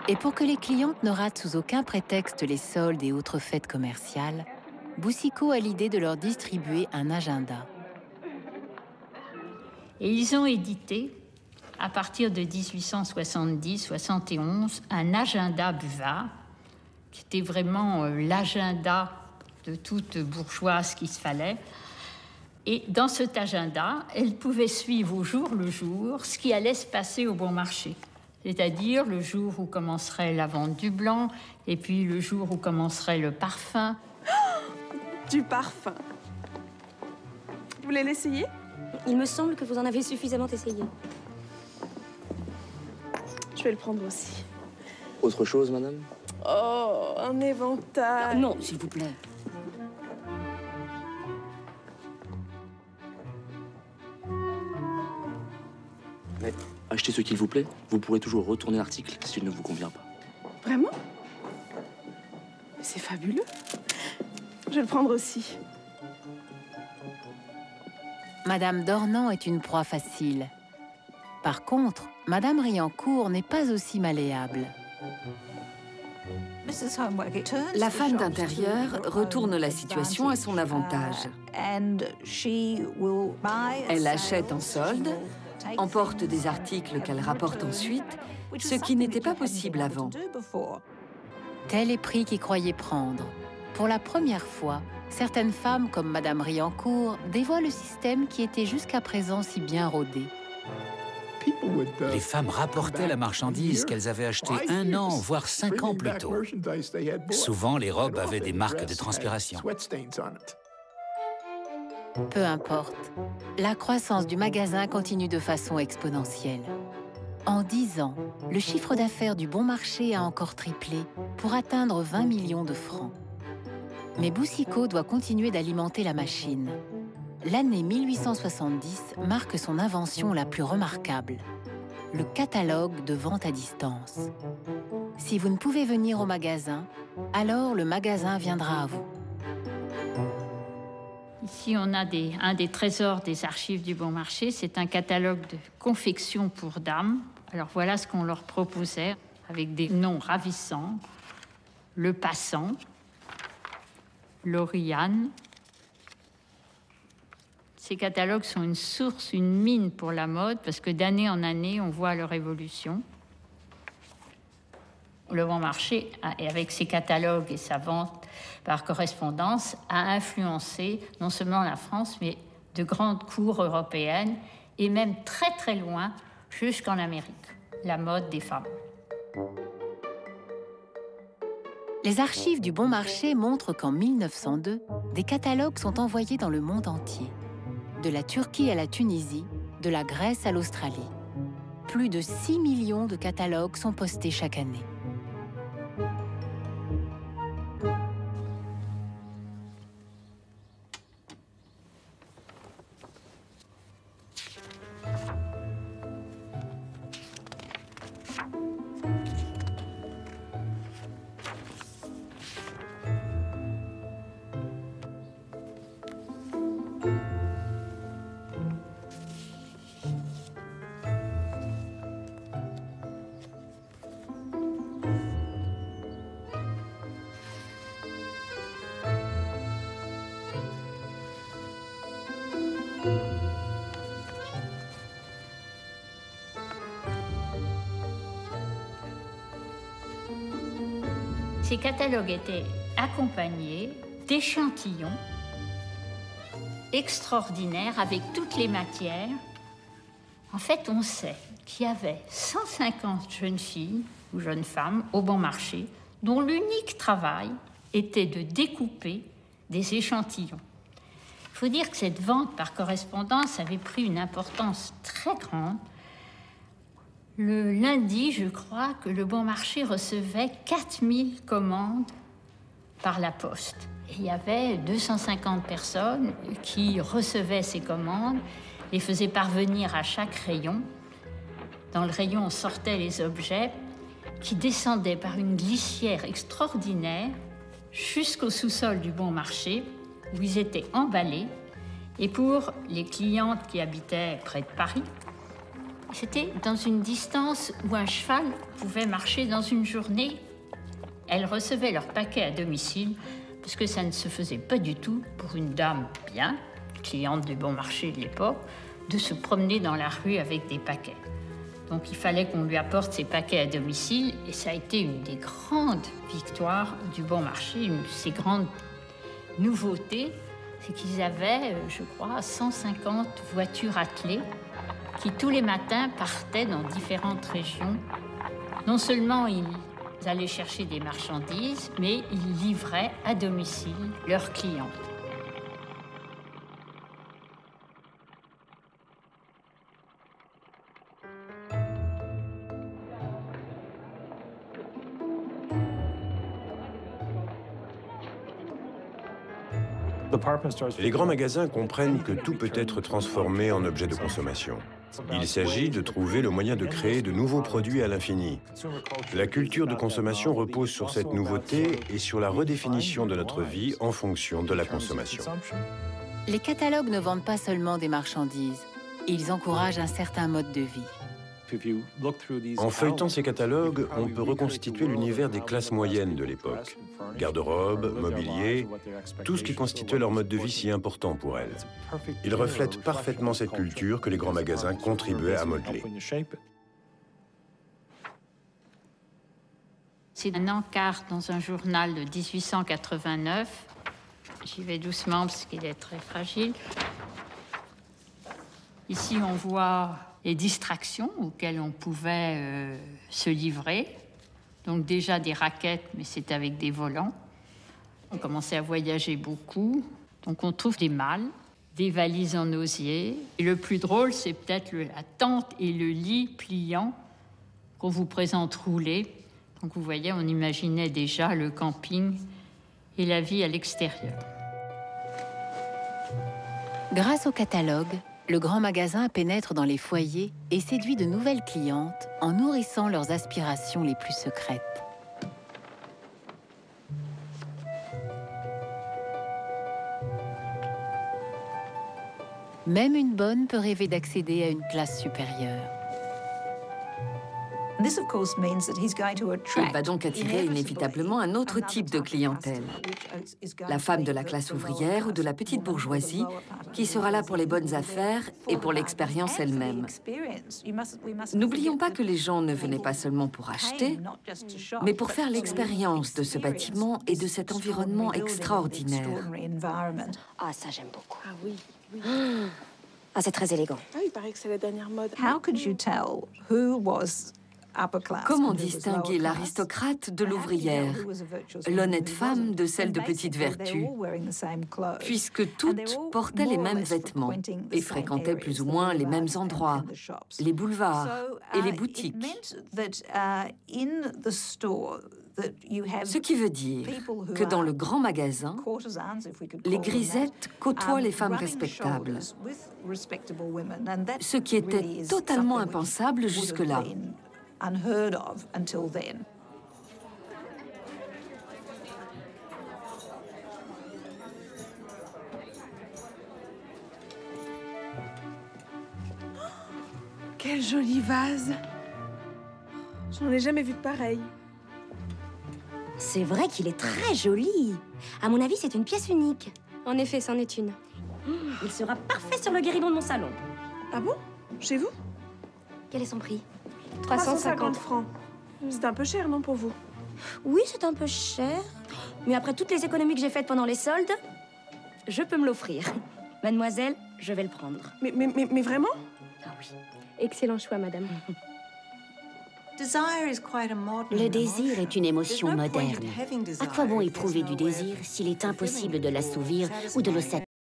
Et pour que les clientes ne ratent sous aucun prétexte les soldes et autres fêtes commerciales, Boucicaut a l'idée de leur distribuer un agenda. Et ils ont édité, à partir de 1870-71, un agenda Buvard, qui était vraiment l'agenda de toute bourgeoise qu'il se fallait. Et dans cet agenda, elle pouvait suivre au jour le jour ce qui allait se passer au bon marché. C'est-à-dire le jour où commencerait la vente du blanc, et puis le jour où commencerait le parfum. Du parfum. Vous voulez l'essayer? Il me semble que vous en avez suffisamment essayé. Je vais le prendre aussi. Autre chose, madame? Oh, un éventail. Non, s'il vous plaît. Mais achetez ce qu'il vous plaît. Vous pourrez toujours retourner l'article s'il ne vous convient pas. Vraiment? C'est fabuleux. Je vais le prendre aussi. Madame Dornan est une proie facile. Par contre, Madame Riencourt n'est pas aussi malléable. La femme d'intérieur retourne la situation à son avantage. Elle achète en solde, emporte des articles qu'elle rapporte ensuite, ce qui n'était pas possible avant. Tel est prix qu'il croyait prendre. Pour la première fois, certaines femmes comme Madame Riencourt dévoient le système qui était jusqu'à présent si bien rodé. Les femmes rapportaient la marchandise qu'elles avaient achetée 1 an, voire 5 ans plus tôt. Souvent, les robes avaient des marques de transpiration. Peu importe, la croissance du magasin continue de façon exponentielle. En 10 ans, le chiffre d'affaires du bon marché a encore triplé pour atteindre 20 millions de francs. Mais Boucicaut doit continuer d'alimenter la machine. L'année 1870 marque son invention la plus remarquable, le catalogue de vente à distance. Si vous ne pouvez venir au magasin, alors le magasin viendra à vous. Ici, on a un des trésors des archives du Bon Marché. C'est un catalogue de confection pour dames. Alors voilà ce qu'on leur proposait, avec des noms ravissants. Le Passant, l'Oriane. Ces catalogues sont une source, une mine pour la mode, parce que d'année en année, on voit leur évolution. Le Bon Marché, avec ses catalogues et sa vente par correspondance, a influencé non seulement la France, mais de grandes cours européennes, et même très très loin, jusqu'en Amérique, la mode des femmes. Les archives du Bon Marché montrent qu'en 1902, des catalogues sont envoyés dans le monde entier. De la Turquie à la Tunisie, de la Grèce à l'Australie. Plus de 6 millions de catalogues sont postés chaque année. Ces catalogues étaient accompagnés d'échantillons extraordinaires avec toutes les matières. En fait, on sait qu'il y avait 150 jeunes filles ou jeunes femmes au Bon Marché dont l'unique travail était de découper des échantillons. Il faut dire que cette vente par correspondance avait pris une importance très grande. Le lundi, je crois que le Bon Marché recevait 4000 commandes par la poste. Et il y avait 250 personnes qui recevaient ces commandes, les faisaient parvenir à chaque rayon. Dans le rayon, on sortait les objets qui descendaient par une glissière extraordinaire jusqu'au sous-sol du Bon Marché, où ils étaient emballés. Et pour les clientes qui habitaient près de Paris, C'était dans une distance où un cheval pouvait marcher dans une journée. Elles recevaient leurs paquets à domicile parce que ça ne se faisait pas du tout pour une dame bien, cliente du bon marché de l'époque, de se promener dans la rue avec des paquets. Donc il fallait qu'on lui apporte ses paquets à domicile et ça a été une des grandes victoires du bon marché, une de ces grandes nouveautés, c'est qu'ils avaient, je crois, 150 voitures attelées qui tous les matins partaient dans différentes régions. Non seulement ils allaient chercher des marchandises, mais ils livraient à domicile leurs clients. Les grands magasins comprennent que tout peut être transformé en objet de consommation. Il s'agit de trouver le moyen de créer de nouveaux produits à l'infini. La culture de consommation repose sur cette nouveauté et sur la redéfinition de notre vie en fonction de la consommation. Les catalogues ne vendent pas seulement des marchandises, ils encouragent un certain mode de vie. En feuilletant ces catalogues, on peut reconstituer l'univers des classes moyennes de l'époque. Garde-robe, mobilier, tout ce qui constituait leur mode de vie si important pour elles. Ils reflètent parfaitement cette culture que les grands magasins contribuaient à modeler. C'est un encart dans un journal de 1889. J'y vais doucement parce qu'il est très fragile. Ici, on voit les distractions auxquelles on pouvait se livrer. Donc déjà des raquettes, mais c'est avec des volants. On commençait à voyager beaucoup. Donc on trouve des malles, des valises en osier. Et le plus drôle, c'est peut-être la tente et le lit pliant qu'on vous présente roulé. Donc vous voyez, on imaginait déjà le camping et la vie à l'extérieur. Grâce au catalogue, le grand magasin pénètre dans les foyers et séduit de nouvelles clientes en nourrissant leurs aspirations les plus secrètes. Même une bonne peut rêver d'accéder à une classe supérieure. Il va donc attirer inévitablement un autre type de clientèle. La femme de la classe ouvrière ou de la petite bourgeoisie qui sera là pour les bonnes affaires et pour l'expérience elle-même. N'oublions pas que les gens ne venaient pas seulement pour acheter, mais pour faire l'expérience de ce bâtiment et de cet environnement extraordinaire. Ah, ça j'aime beaucoup. Ah oui. Ah, c'est très élégant. Ah, il paraît que c'est la dernière mode. Comment distinguer l'aristocrate de l'ouvrière, l'honnête femme de celle de petite vertu, puisque toutes portaient les mêmes vêtements et fréquentaient plus ou moins les mêmes endroits, les boulevards et les boutiques. Ce qui veut dire que dans le grand magasin, les grisettes côtoient les femmes respectables, ce qui était totalement impensable jusque-là. Quel joli vase! J'en ai jamais vu de pareil. C'est vrai qu'il est très joli. À mon avis, c'est une pièce unique. En effet, c'en est une. Il sera parfait sur le guéridon de mon salon. Ah bon? Chez vous? Quel est son prix? 350 francs. C'est un peu cher, non, pour vous? Oui, c'est un peu cher. Mais après toutes les économies que j'ai faites pendant les soldes, je peux me l'offrir. Mademoiselle, je vais le prendre. Mais vraiment? Ah oui. Excellent choix, madame. Le désir est une émotion moderne. À quoi bon éprouver du désir s'il est impossible de l'assouvir ou de le satisfaire?